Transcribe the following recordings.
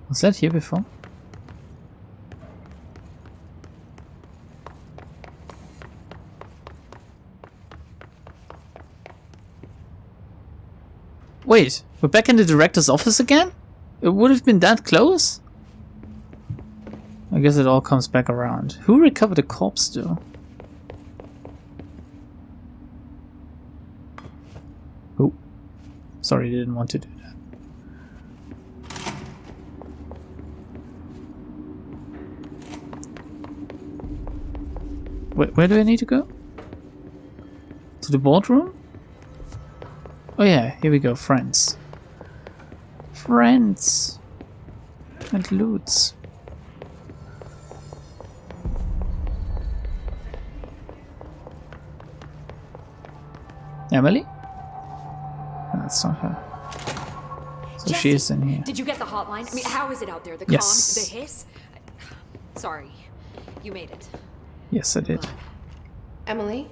Was that here before? Wait, we're back in the director's office again? It would have been that close? I guess it all comes back around. Who recovered the corpse though? Oh. Sorry, didn't want to do that. Where do I need to go? To the boardroom? Oh yeah, here we go, friends. Friends. And loots. Emily? No, that's not her. So Jesse, she is in here. Did you get the hotline? I mean, how is it out there? The Yes. comms, the hiss? Sorry, you made it. Yes, I did. Emily?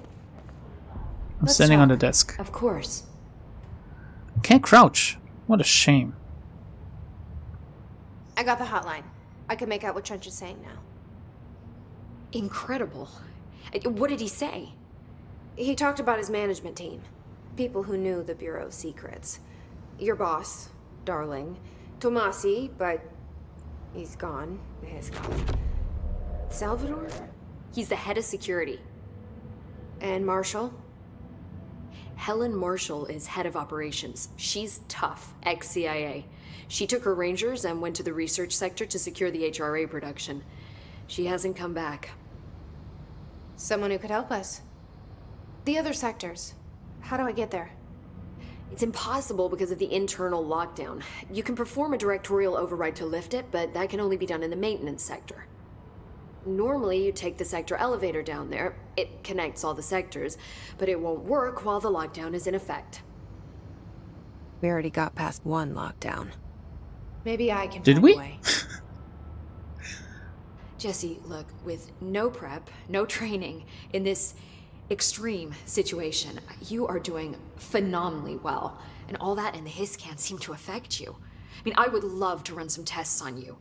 I'm Let's standing talk. on the desk. Of course. Can't crouch. What a shame. I got the hotline. I can make out what Trench is saying now. Incredible. What did he say? He talked about his management team. People who knew the Bureau's secrets. Your boss, Darling. Tomasi, but he's gone. He's gone. Salvador? He's the head of security. And Marshall? Helen Marshall is head of operations. She's tough, ex-CIA. She took her Rangers and went to the research sector to secure the HRA production. She hasn't come back. Someone who could help us. The other sectors. How do I get there? It's impossible because of the internal lockdown. You can perform a directorial override to lift it, but that can only be done in the maintenance sector. Normally, you take the sector elevator down there. It connects all the sectors, but it won't work while the lockdown is in effect. We already got past one lockdown. Maybe I can Did find we? a way. Jesse, look, with no prep, no training, in this extreme situation, you are doing phenomenally well. And all that and the hiss can't seem to affect you. I mean, I would love to run some tests on you.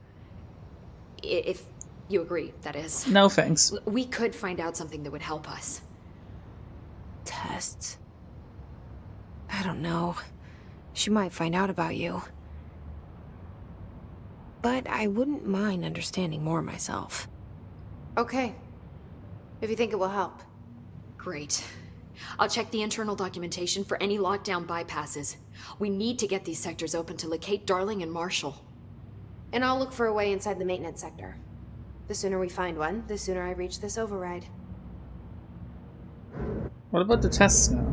If you agree, that is. No thanks. We could find out something that would help us. Tests? I don't know. She might find out about you. But I wouldn't mind understanding more myself. Okay. If you think it will help. Great. I'll check the internal documentation for any lockdown bypasses. We need to get these sectors open to locate Darling and Marshall. And I'll look for a way inside the maintenance sector. The sooner we find one, the sooner I reach this override. What about the tests now?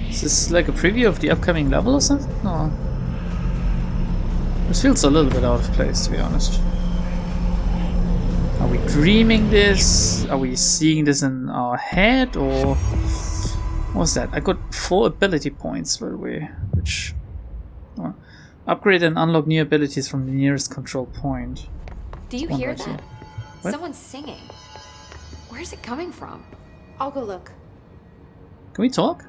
Is this like a preview of the upcoming level or something? No. This feels a little bit out of place, to be honest. Are we dreaming this? Are we seeing this in our head? Or what's that? I got 4 ability points, by the way. Which upgrade and unlock new abilities from the nearest control point. Do you One hear right that? here. What? Someone's singing. Where's it coming from? I'll go look. Can we talk?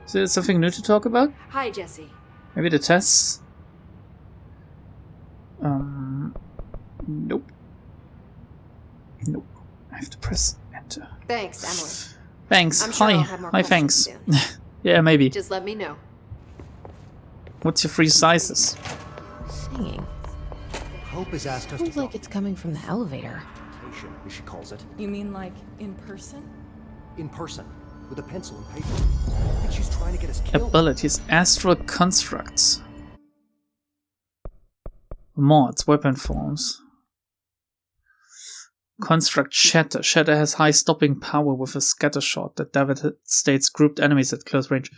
Is there something new to talk about? Hi, Jesse. Maybe the tests? Nope. Nope. I have to press enter. Thanks, Emily. Thanks. I'm sure Hi. I'll have more Hi, questions thanks. Yeah, maybe. Just let me know. What's your free sizes? Singing. Hope has asked us to Sounds like it's coming from the elevator. communication, as she calls it. You mean like in person? In person, with a pencil and paper. I think she's trying to get us killed. Abilities. Astral constructs. Mods. Weapon forms. Construct Shatter. Shatter has high stopping power with a scatter shot that devastates grouped enemies at close range.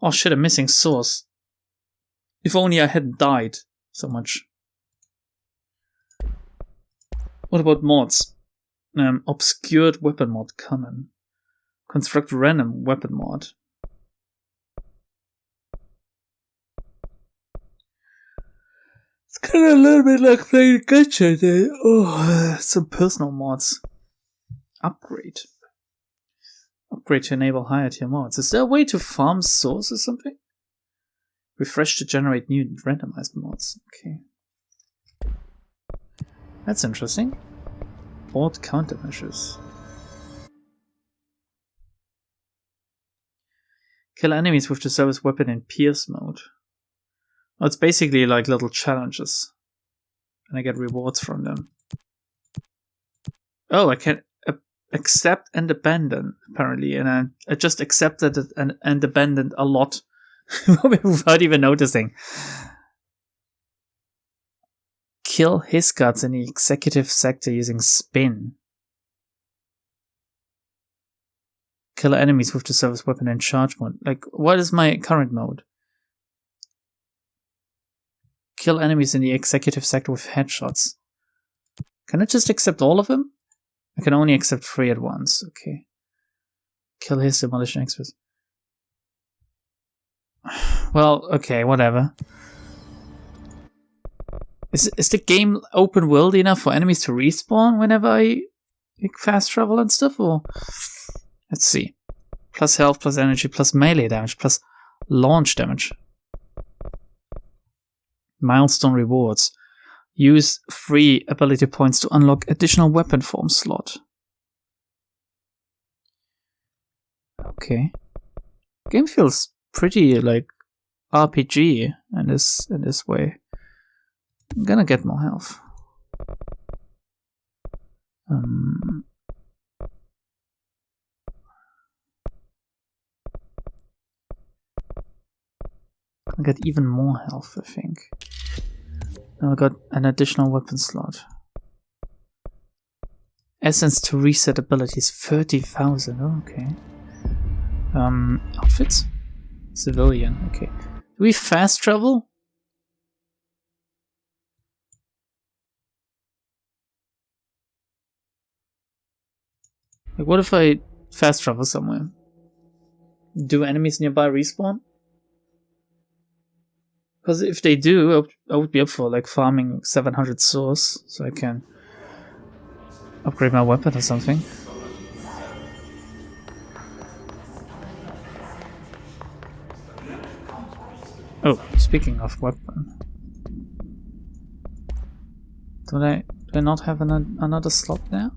Oh shit, I'm missing source. If only I hadn't died so much. What about mods? Obscured weapon mod common. Construct random weapon mod. It's kind of a little bit like playing gacha. Oh, some personal mods. Upgrade. Upgrade to enable higher tier mods. Is there a way to farm source or something? Refresh to generate new randomized mods. Okay. That's interesting. Board countermeasures. Kill enemies with the service weapon in Pierce mode. Oh, it's basically like little challenges. And I get rewards from them. Oh, I can accept and abandon, apparently. And I just accepted it and abandoned a lot without even noticing. Kill his guards in the executive sector using spin. Kill enemies with the service weapon in charge mode. Like, what is my current mode? Kill enemies in the executive sector with headshots. Can I just accept all of them? I can only accept 3 at once. Okay. Kill his demolition experts. Well, okay, whatever. Is the game open world enough for enemies to respawn whenever I fast travel and stuff? Or let's see. Plus health, plus energy, plus melee damage, plus launch damage. Milestone rewards. Use free ability points to unlock additional weapon form slot. Okay. Game feels pretty like RPG in this way. I'm gonna get more health. I get even more health, I think. Now I got an additional weapon slot. Essence to reset abilities 30,000. Oh, okay. Outfits? Civilian. Okay. Do we fast travel? Like, what if I fast travel somewhere? Do enemies nearby respawn? Because if they do, I would be up for like farming 700 source, so I can upgrade my weapon or something. Oh, speaking of weapon, do I not have another slot now?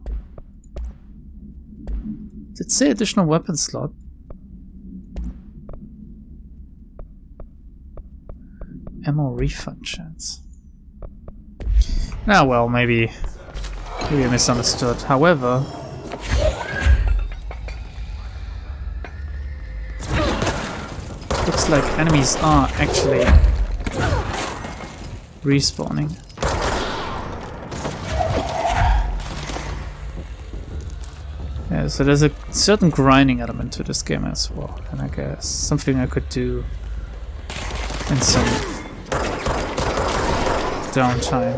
Did it say additional weapon slot? Ammo refund chance. Ah, well, maybe I misunderstood. However, looks like enemies are actually respawning. Yeah, so there's a certain grinding element to this game as well, and I guess something I could do in some downtime.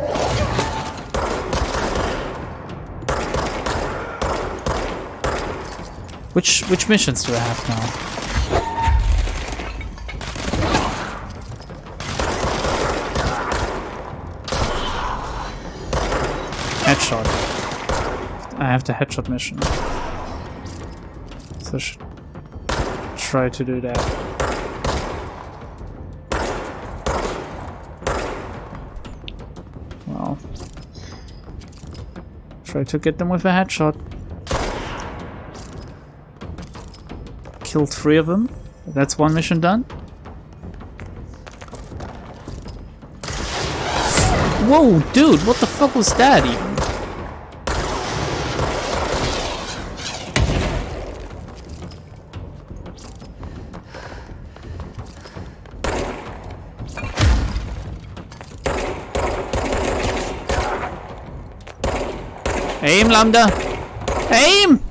Which missions do I have now? Headshot. I have the headshot mission. So I should try to do that. Well, try to get them with a headshot. Killed 3 of them. That's one mission done. Whoa, dude, what the fuck was that even? Aim, Lambda! Aim!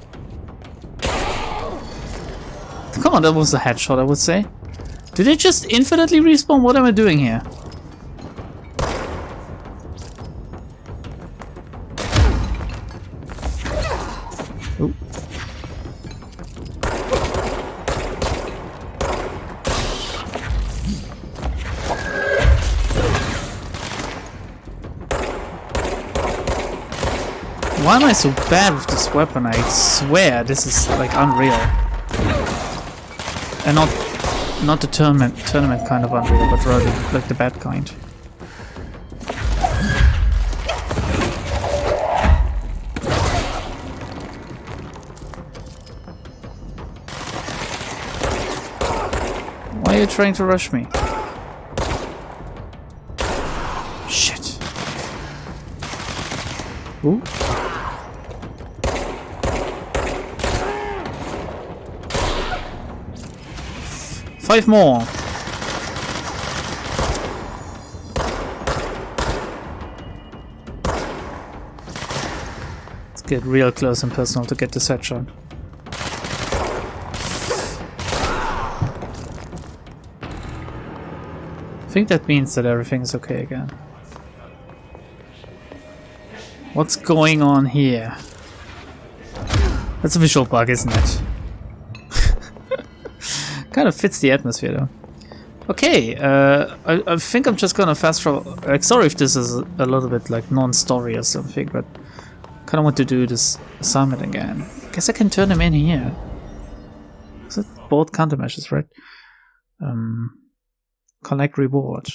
Come on, that was a headshot, I would say. Did they just infinitely respawn? What am I doing here? Ooh. Why am I so bad with this weapon? I swear this is like unreal. And not the tournament kind of unreal, but rather like the bad kind. Why are you trying to rush me? Shit. Ooh. Five more. Let's get real close and personal to get this headshot. I think that means that everything is okay again. What's going on here? That's a visual bug, isn't it? Kind of fits the atmosphere though. Okay, I think I'm just gonna fast travel. Like, sorry if this is a little bit like non-story or something, but kind of want to do this assignment again. Guess I can turn them in here. Is it both countermeasures, right? Collect reward.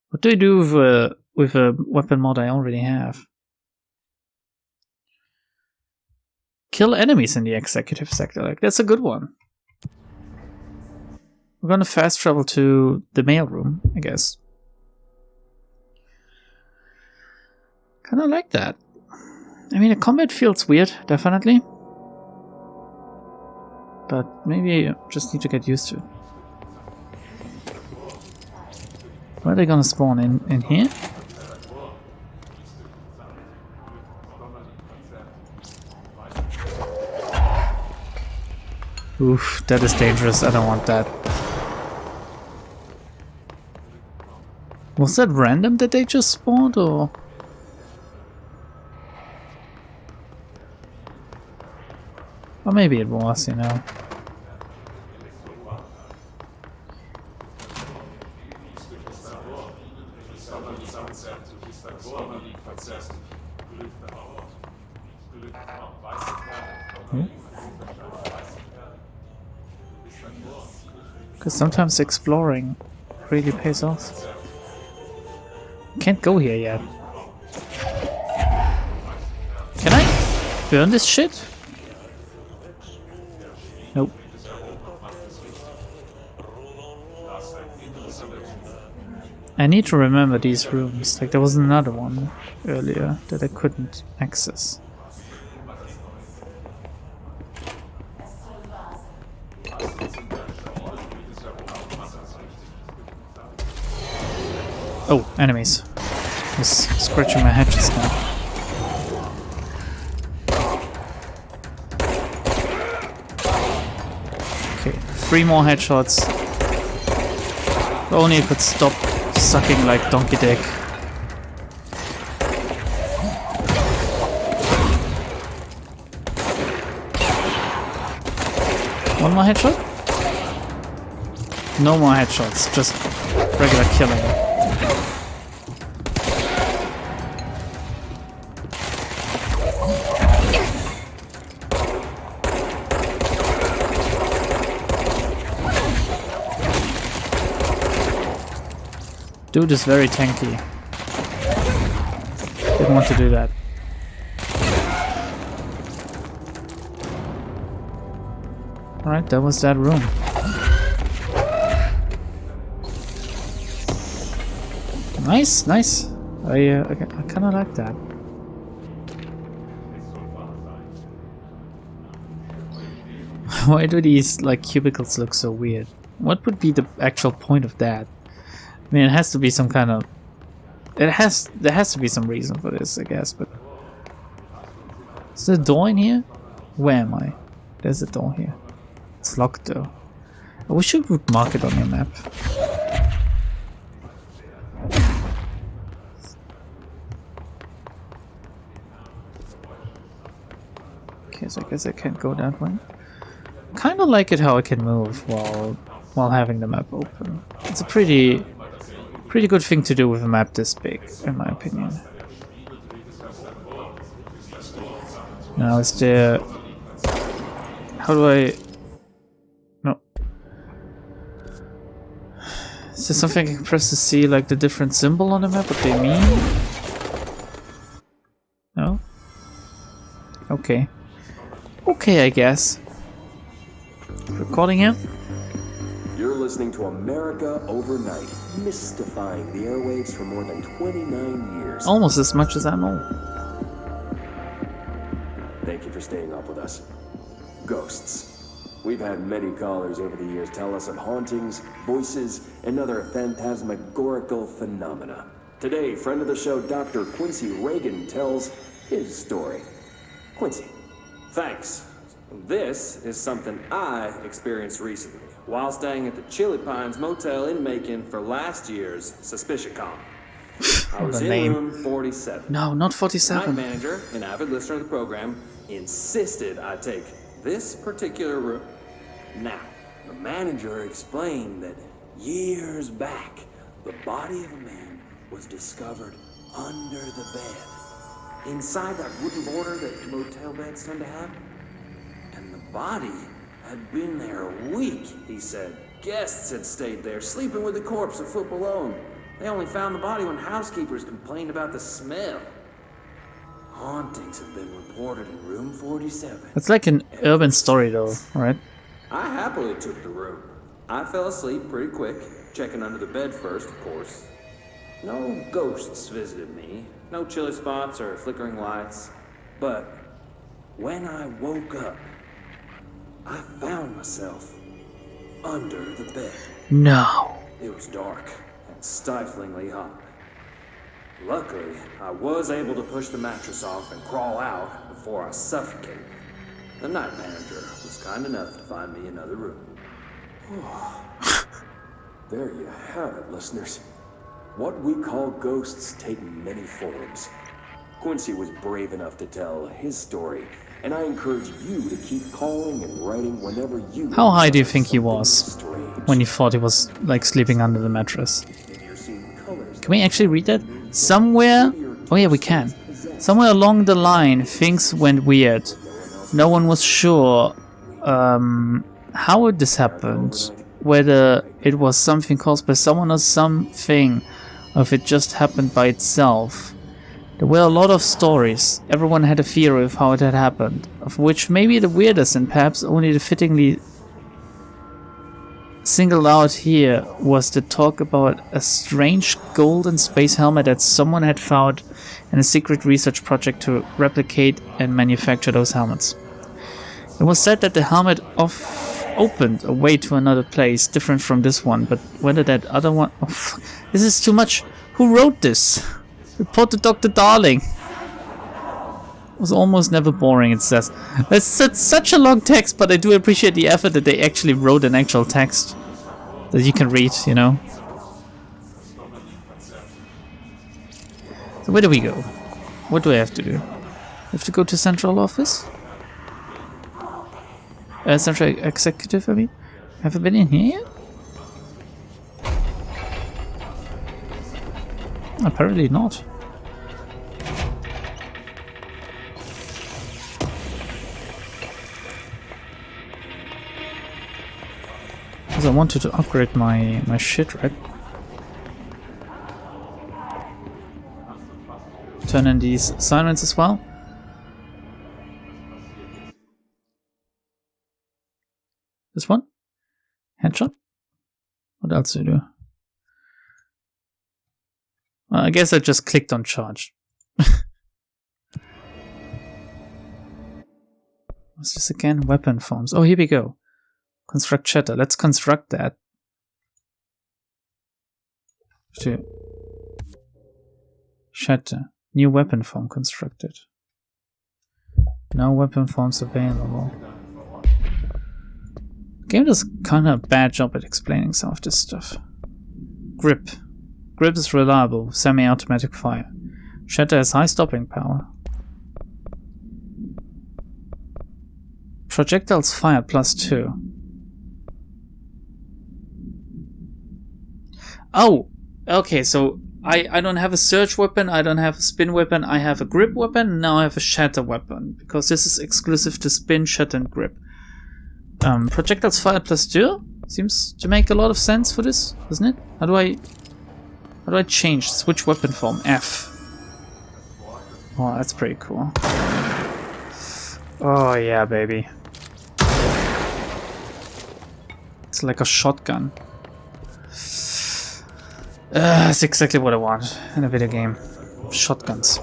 What do I do with a weapon mod I already have? Kill enemies in the executive sector. Like, that's a good one. We're gonna fast travel to the mailroom, I guess. Kinda like that. I mean, the combat feels weird, definitely. But maybe I just need to get used to it. Where are they gonna spawn? In here? Oof, that is dangerous. I don't want that. Was that random that they just spawned, or? Or maybe it was, you know. Because sometimes exploring really pays off. Can't go here yet. Can I burn this shit? Nope. I need to remember these rooms. Like, there was another one earlier that I couldn't access. Oh, enemies. Just scratching my head just now. Okay, 3 more headshots. If only I could stop sucking like donkey dick. One more headshot? No more headshots, just regular killing. Dude is very tanky. Didn't want to do that. Alright, that was that room. Nice, nice. I kind of like that. Why do these like cubicles look so weird? What would be the actual point of that? I mean, it has to be some kind of there has to be some reason for this, I guess. But is there a door in here? Where am I? There's a door here. It's locked though. I wish you would mark it on your map. Okay, so I guess I can't go that way. Kind of like it how I can move while having the map open. It's a pretty good thing to do with a map this big, in my opinion. Now is there... How do I... No. Is there something I can press to see like the different symbol on the map, what they mean? No? Okay. Okay, I guess. Recording here? You're listening to America Overnight, mystifying the airwaves for more than 29 years. Almost as much as I'm old. Thank you for staying up with us. Ghosts. We've had many callers over the years tell us of hauntings, voices, and other phantasmagorical phenomena. Today, friend of the show, Dr. Quincy Reagan, tells his story. Quincy. Thanks. This is something I experienced recently while staying at the Chili Pines Motel in Macon for last year's SuspiciaCon. I was in room 47. No, not The 47. night manager, an avid listener of the program, insisted I take this particular room. Now, the manager explained that years back, the body of a man was discovered under the bed, inside that wooden border that motel beds tend to have. And the body had been there a week, he said. Guests had stayed there, sleeping with the corpse a foot below them. They only found the body when housekeepers complained about the smell. Hauntings have been reported in room 47. It's like an urban story though, right? I happily took the room. I fell asleep pretty quick, checking under the bed first, of course. No ghosts visited me, no chilly spots or flickering lights. But when I woke up, I found myself under the bed. No. It was dark and stiflingly hot. Luckily, I was able to push the mattress off and crawl out before I suffocated. The night manager was kind enough to find me another room. There you have it, listeners. What we call ghosts take many forms. Quincy was brave enough to tell his story, and I encourage you to keep calling and writing whenever you... How high do you think he was strange. when you thought he was like sleeping under the mattress? Maybe you're seeing colors. Can we actually read that? Somewhere... Oh yeah, we can. Somewhere along the line, things went weird. No one was sure how this happened. Whether it was something caused by someone or something, or if it just happened by itself. There were a lot of stories. Everyone had a theory of how it had happened, of which maybe the weirdest and perhaps only the fittingly singled out here was the talk about a strange golden space helmet that someone had found in a secret research project to replicate and manufacture those helmets. It was said that the helmet opened a way to another place different from this one, but whether that other one... Oh, this is too much. Who wrote this? Report to Dr. Darling. It was almost never boring, it says. It's such a long text, but I do appreciate the effort that they actually wrote an actual text that you can read, you know. So where do we go? What do I have to do? I have to go to central office? Central executive, I mean? Have I been in here yet? Apparently not. Because I wanted to upgrade my shit, right? Turn in these sirens as well. This one? Headshot? What else do you do? Well, I guess I just clicked on charge. What's this again? Weapon forms. Oh, here we go. Construct chatter. Let's construct that. Shatter. New weapon form constructed. No weapon forms available. The game does kind of a bad job at explaining some of this stuff. Grip. Grip is reliable, semi-automatic fire. Shatter has high stopping power. Projectiles fire +2. Oh! Okay, so I don't have a surge weapon, I don't have a spin weapon, I have a grip weapon, and now I have a shatter weapon. Because this is exclusive to spin, shatter, and grip. Projectiles fire +2? Seems to make a lot of sense for this, doesn't it? How do I change? Switch weapon form. F. Oh, that's pretty cool. Oh yeah, baby. It's like a shotgun. That's exactly what I want in a video game. Shotguns.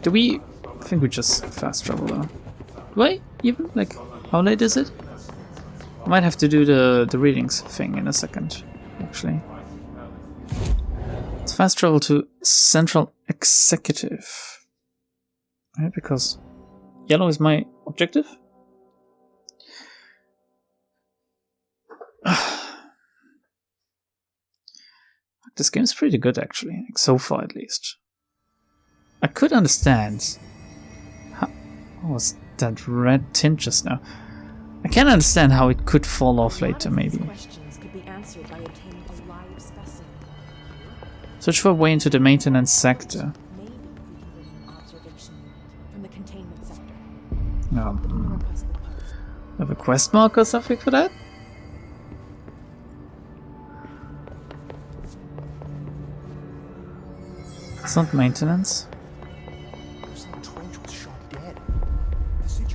Do we... I think we just fast travel though. Do I even? Like, how late is it? I might have to do the readings thing in a second, actually. Let's fast travel to Central Executive. Right, because yellow is my objective. This game's pretty good, actually, like, so far at least. I could understand. What was that red tint just now? I can understand how it could fall off later, maybe. Search for a way into the maintenance sector. Have a quest mark or something for that? It's not maintenance.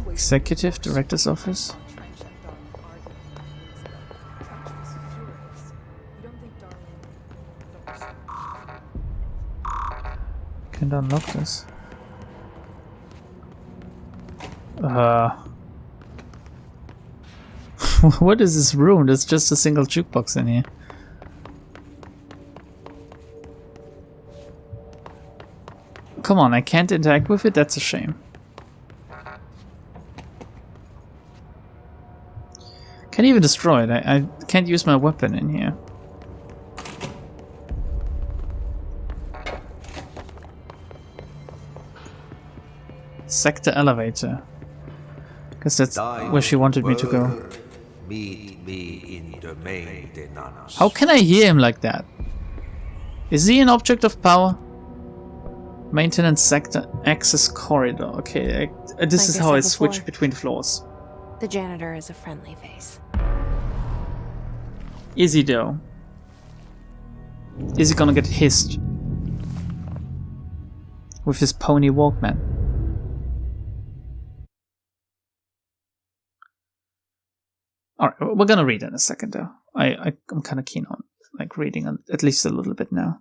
Executive Director's Office. Can't unlock this. What is this room? There's just a single jukebox in here. Come on, I can't interact with it? That's a shame. Can't even destroy it. I can't use my weapon in here. Sector elevator. Guess that's where she wanted me to go. Meet me in the maintenance. How can I hear him like that? Is he an object of power? Maintenance sector access corridor. Okay, this is how I switch between floors. The janitor is a friendly face. Is he though? Is he gonna get hissed? With his pony Walkman? Alright, we're gonna read in a second though. I'm kinda keen on like reading at least a little bit now.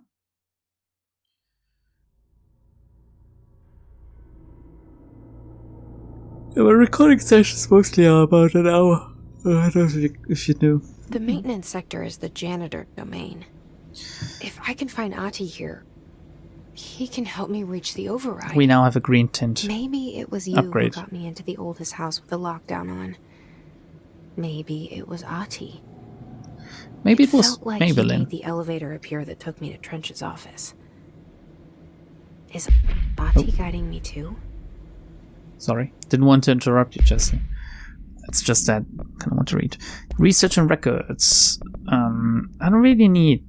Yeah, my recording sessions mostly are about an hour. I don't know if you knew. The maintenance sector is the janitor domain. If I can find Ahti here, he can help me reach the override. We now have a green tint. Maybe it was you who got me into the oldest house with the lockdown on. Maybe it was Ahti. Maybe it was felt like Maybelline. He made the elevator appear that took me to Trench's office. Is Ahti guiding me too? Sorry, didn't want to interrupt you, Jesse. It's just that I kind of want to read. Research and records. I don't really need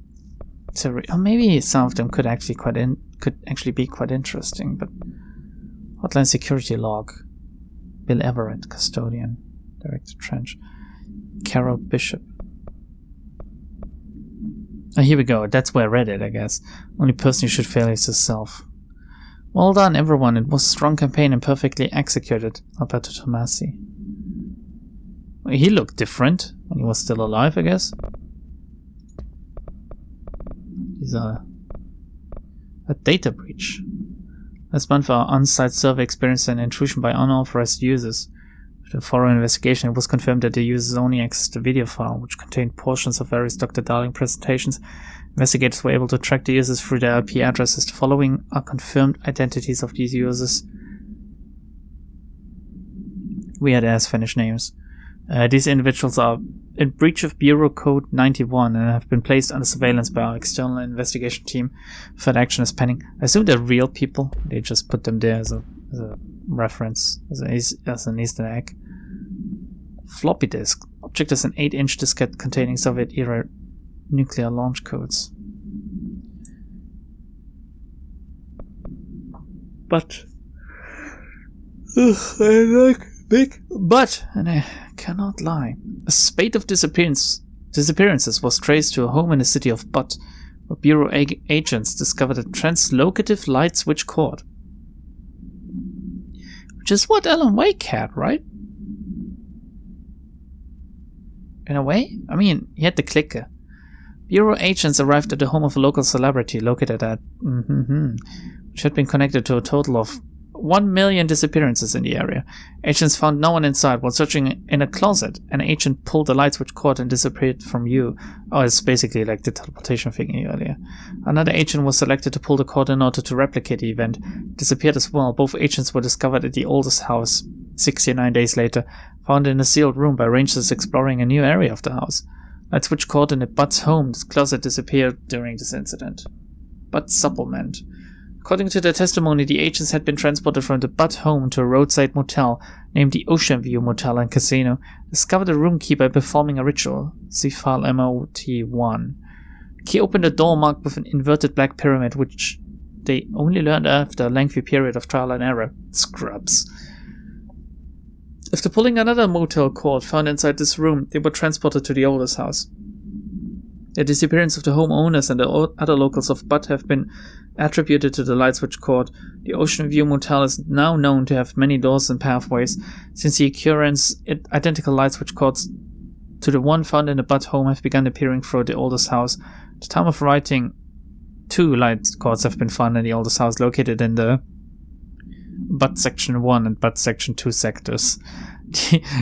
to read. Or maybe some of them could actually be quite interesting. But hotline security log. Bill Everett, custodian, Director Trench. Carol Bishop. Oh, here we go. That's where I read it, I guess. Only person who should fail is yourself. Well done, everyone. It was a strong campaign and perfectly executed. Alberto Tomasi. Well, he looked different when he was still alive, I guess. These are a data breach. Last month, our on-site server experienced an intrusion by unauthorized users. After a thorough investigation, it was confirmed that the users only accessed the video file, which contained portions of various Dr. Darling presentations Investigators were able to track the users through their IP addresses. The following are confirmed identities of these users. Weird-ass Finnish names. These individuals are in breach of Bureau Code 91 and have been placed under surveillance by our external investigation team. Further action is pending. I assume they're real people. They just put them there as a reference, as an Easter egg. Floppy disk. Object is an 8-inch diskette containing Soviet-era nuclear launch codes. But I like big but, and I cannot lie. A spate of disappearances was traced to a home in the city of Butt, where Bureau agents discovered a translocative light switch cord. Which is what Alan Wake had, right? In a way? I mean, he had the clicker. Bureau agents arrived at the home of a local celebrity located at which had been connected to a total of 1 million disappearances in the area. Agents found no one inside. While searching in a closet, an agent pulled the light switch cord and disappeared from view. Oh, it's basically like the teleportation thingy earlier. Another agent was selected to pull the cord in order to replicate the event. Disappeared as well. Both agents were discovered at the oldest house 69 days later, found in a sealed room by rangers exploring a new area of the house. Light switch cord in the Butt's home. The closet disappeared during this incident. Butt supplement. According to their testimony, the agents had been transported from the Butt home to a roadside motel named the Ocean View Motel and Casino. Discovered the room key by performing a ritual. See file MOT1. Key opened a door marked with an inverted black pyramid, which they only learned after a lengthy period of trial and error. Scrubs. After pulling another motel cord found inside this room, they were transported to the oldest house. The disappearance of the homeowners and the other locals of Butt have been attributed to the light switch cord. The Ocean View Motel is now known to have many doors and pathways. Since the occurrence, identical light switch cords to the one found in the Butt home have begun appearing throughout the oldest house. At the time of writing, 2 light cords have been found in the oldest house located in the Butt Section 1 and Butt Section 2 sectors.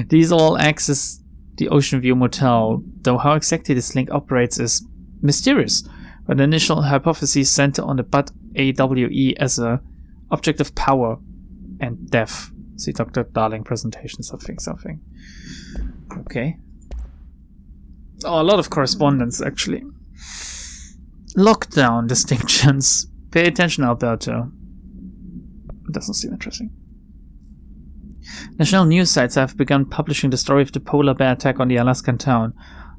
These all access the Ocean View Motel, though how exactly this link operates is mysterious, but the initial hypotheses center on the Butt AWE as a object of power and death. See Dr. Darling presentation, something. Okay. Oh, a lot of correspondence, actually. Lockdown distinctions. Pay attention, Alberto. It doesn't seem interesting. National news sites have begun publishing the story of the polar bear attack on the Alaskan town.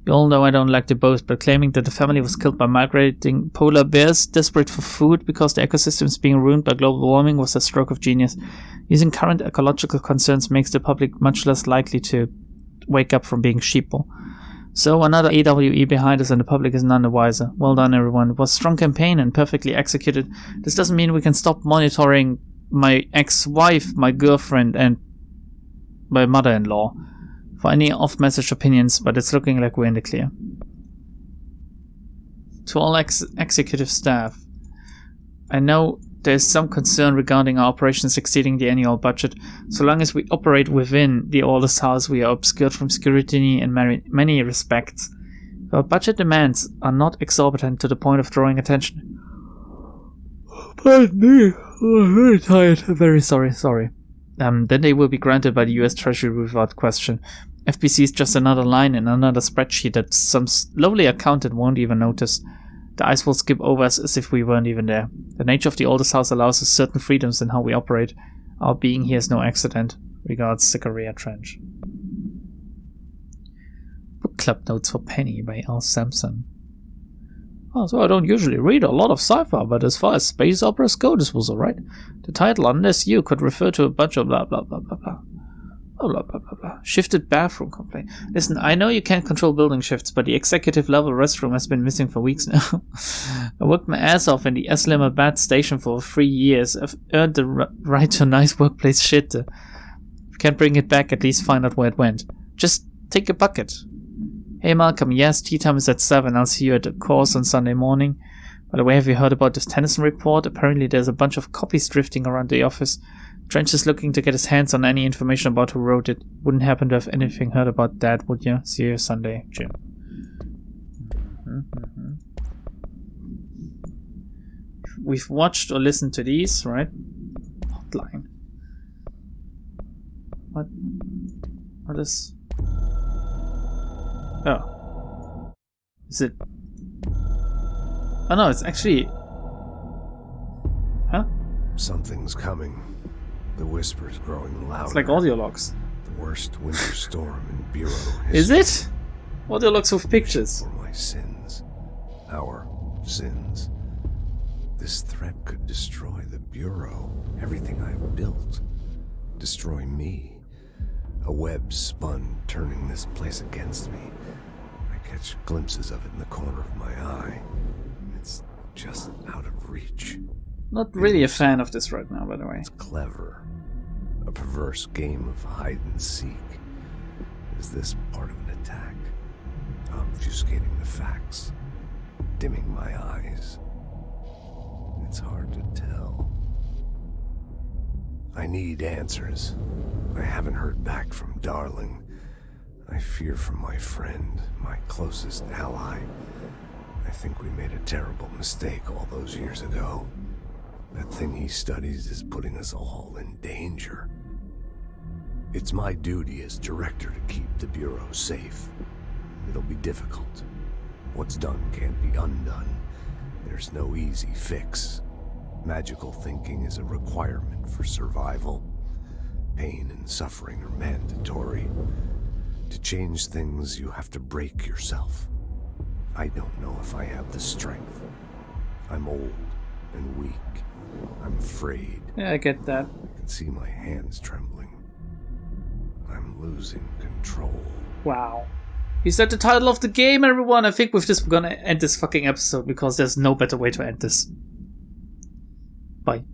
You all know I don't like to boast, but claiming that the family was killed by migrating polar bears desperate for food because the ecosystem is being ruined by global warming was a stroke of genius. Using current ecological concerns makes the public much less likely to wake up from being sheeple. So another AWE behind us and the public is none the wiser. Well done, everyone. It was a strong campaign and perfectly executed. This doesn't mean we can stop monitoring my ex-wife, my girlfriend, and my mother-in-law for any off-message opinions, but it's looking like we're in the clear. To all executive staff, I know there's some concern regarding our operations exceeding the annual budget. So long as we operate within the oldest house, we are obscured from scrutiny in many respects. Our budget demands are not exorbitant to the point of drawing attention. Pardon me, I'm very tired. Very sorry. Then they will be granted by the US Treasury without question. FBC is just another line in another spreadsheet that some lowly accountant won't even notice. The eyes will skip over us as if we weren't even there. The nature of the oldest house allows us certain freedoms in how we operate. Our being here is no accident. Regards, Zachariah Trench. Book Club Notes for Penny by L. Sampson. Oh, so I don't usually read a lot of sci-fi, but as far as space operas go, this was alright. The title, Unless You, could refer to a bunch of blah blah blah blah blah. Blah blah blah blah. Shifted bathroom complaint. Listen, I know you can't control building shifts, but the executive level restroom has been missing for weeks now. I worked my ass off in the Islamabad station for 3 years. I've earned the right to nice workplace shit. If you can't bring it back, at least find out where it went. Just take a bucket. Hey Malcolm, yes, tea time is at 7. I'll see you at the course on Sunday morning. By the way, have you heard about this Tennyson report? Apparently there's a bunch of copies drifting around the office. Trench is looking to get his hands on any information about who wrote it. Wouldn't happen to have anything heard about that, would you? See you Sunday, Jim. we've watched or listened to these, right? Hotline. What is? Oh, is it? Oh no, it's actually. Huh? Something's coming. The whisper's growing louder. It's like audio logs. The worst winter storm in Bureau history. Is it? Audio logs with pictures. For my sins. Our sins. This threat could destroy the Bureau. Everything I've built. Destroy me. A web spun, turning this place against me. I catch glimpses of it in the corner of my eye. It's just out of reach. Not really a fan of this right now, by the way. It's clever. A perverse game of hide and seek. Is this part of an attack? Obfuscating the facts. Dimming my eyes. It's hard to tell. I need answers. I haven't heard back from Darling. I fear for my friend, my closest ally. I think we made a terrible mistake all those years ago. That thing he studies is putting us all in danger. It's my duty as director to keep the Bureau safe. It'll be difficult. What's done can't be undone. There's no easy fix. Magical thinking is a requirement for survival. Pain and suffering are mandatory. To change things, you have to break yourself. I don't know if I have the strength. I'm old and weak. I'm afraid. Yeah, I get that. I can see my hands trembling. I'm losing control. Wow. Is that the title of the game, everyone? I think with this we're gonna end this fucking episode because there's no better way to end this. Bye.